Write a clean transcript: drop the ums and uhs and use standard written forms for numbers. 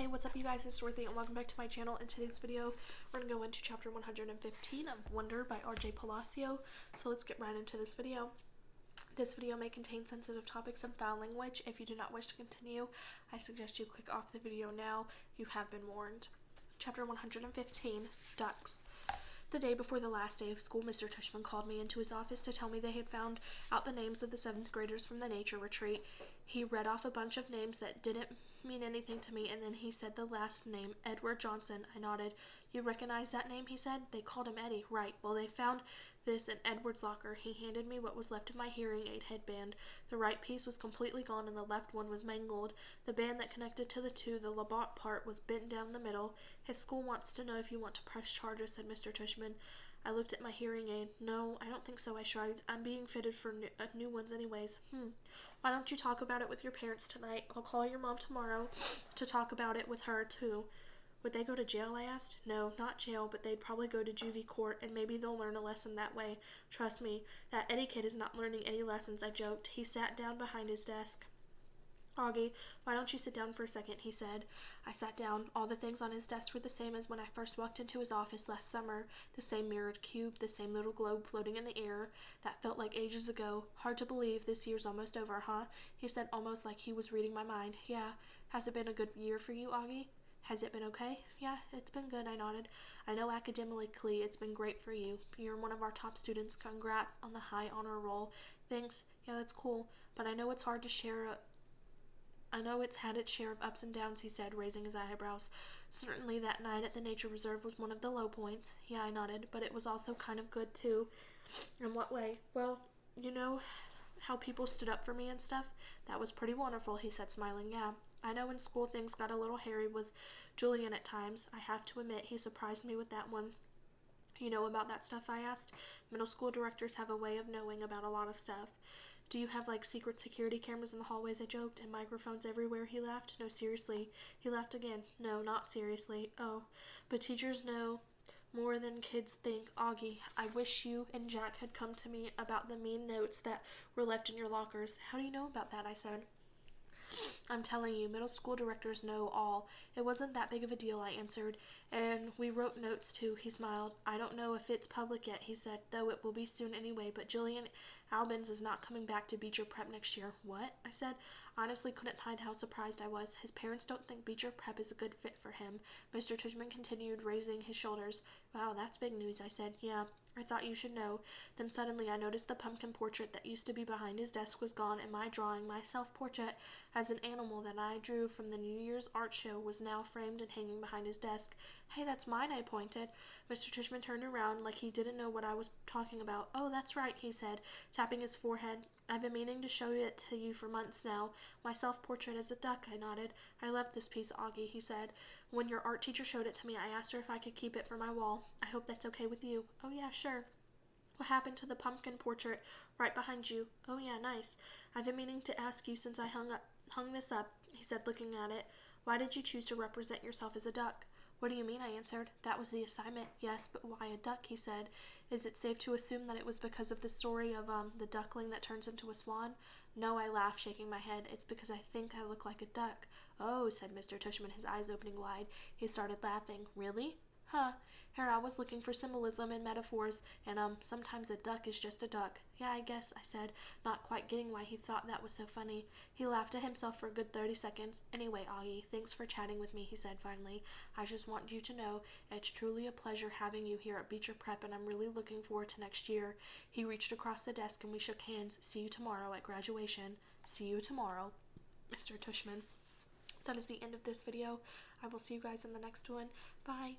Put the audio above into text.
Hey, what's up you guys, it's Dorothy and welcome back to my channel. In today's video, we're going to go into chapter 115 of Wonder by R.J. Palacio. So let's get right into this video. This video may contain sensitive topics and foul language. If you do not wish to continue, I suggest you click off the video now. You have been warned. Chapter 115, Ducks. The day before the last day of school, Mr. Tushman called me into his office to tell me they had found out the names of the 7th graders from the nature retreat. He read off a bunch of names that didn't mean anything to me, and then he said the last name, Edward Johnson. I nodded. You recognize that name, he said. They called him Eddie. Right. Well, they found this in Edward's locker. He handed me what was left of my hearing aid headband. The right piece was completely gone and the left one was mangled. The band that connected to the two, the Labatt part, was bent down the middle. His school wants to know if you want to press charges, said Mr. Tushman. I looked at my hearing aid. No, I don't think so, I shrugged. I'm being fitted for new ones anyways. Why don't you talk about it with your parents tonight? I'll call your mom tomorrow to talk about it with her, too. Would they go to jail, I asked. No, not jail, but they'd probably go to juvie court, and maybe they'll learn a lesson that way. Trust me, that Eddie kid is not learning any lessons, I joked. He sat down behind his desk. Augie, why don't you sit down for a second, he said. I sat down. All the things on his desk were the same as when I first walked into his office last summer. The same mirrored cube, the same little globe floating in the air. That felt like ages ago. Hard to believe this year's almost over, huh? He said almost like he was reading my mind. Yeah. Has it been a good year for you, Augie? Has it been okay? Yeah, it's been good, I nodded. I know academically it's been great for you. You're one of our top students. Congrats on the high honor roll. Thanks. Yeah, that's cool. But I know it's hard to share I know it's had its share of ups and downs, he said, raising his eyebrows. Certainly that night at the nature reserve was one of the low points. Yeah, I nodded, but it was also kind of good, too. In what way? Well, you know how people stood up for me and stuff? That was pretty wonderful, he said, smiling. Yeah, I know in school things got a little hairy with Julian at times. I have to admit, he surprised me with that one. You know about that stuff, I asked. Middle school directors have a way of knowing about a lot of stuff. Do you have, like, secret security cameras in the hallways, I joked, and microphones everywhere, he laughed. No, seriously. He laughed again. No, not seriously. Oh, but teachers know more than kids think. Augie, I wish you and Jack had come to me about the mean notes that were left in your lockers. How do you know about that, I said. I'm telling you, middle school directors know all. It wasn't that big of a deal, I answered. And we wrote notes, too, he smiled. I don't know if it's public yet, he said, though it will be soon anyway, but Jillian Albans is not coming back to Beecher Prep next year. What? I said. Honestly couldn't hide how surprised I was. His parents don't think Beecher Prep is a good fit for him. Mr. Tushman continued, raising his shoulders. Wow, that's big news, I said. Yeah, I thought you should know. Then suddenly I noticed the pumpkin portrait that used to be behind his desk was gone, and my drawing, my self-portrait as an animal that I drew from the New Year's art show, was now framed and hanging behind his desk. Hey, that's mine, I pointed. Mr. Tushman turned around like he didn't know what I was talking about. Oh, that's right, he said, tapping his forehead. I've been meaning to show it to you for months now. My self-portrait as a duck, I nodded. I love this piece, Augie, he said. When your art teacher showed it to me, I asked her if I could keep it for my wall. I hope that's okay with you. Oh, yeah, sure. What happened to the pumpkin portrait right behind you? Oh, yeah, nice. I've been meaning to ask you since I hung this up, he said, looking at it. Why did you choose to represent yourself as a duck? What do you mean, I answered. That was the assignment. Yes, but why a duck, he said. Is it safe to assume that it was because of the story of the duckling that turns into a swan? No, I laughed, shaking my head. It's because I think I look like a duck. Oh, said Mr. Tushman, his eyes opening wide. He started laughing. Really? Huh. Here I was looking for symbolism and metaphors, and sometimes a duck is just a duck. Yeah, I guess, I said, not quite getting why he thought that was so funny. He laughed at himself for a good 30 seconds. Anyway, Augie, thanks for chatting with me, he said finally. I just want you to know it's truly a pleasure having you here at Beecher Prep, and I'm really looking forward to next year. He reached across the desk and we shook hands. See you tomorrow at graduation. See you tomorrow, Mr. Tushman. That is the end of this video. I will see you guys in the next one. Bye.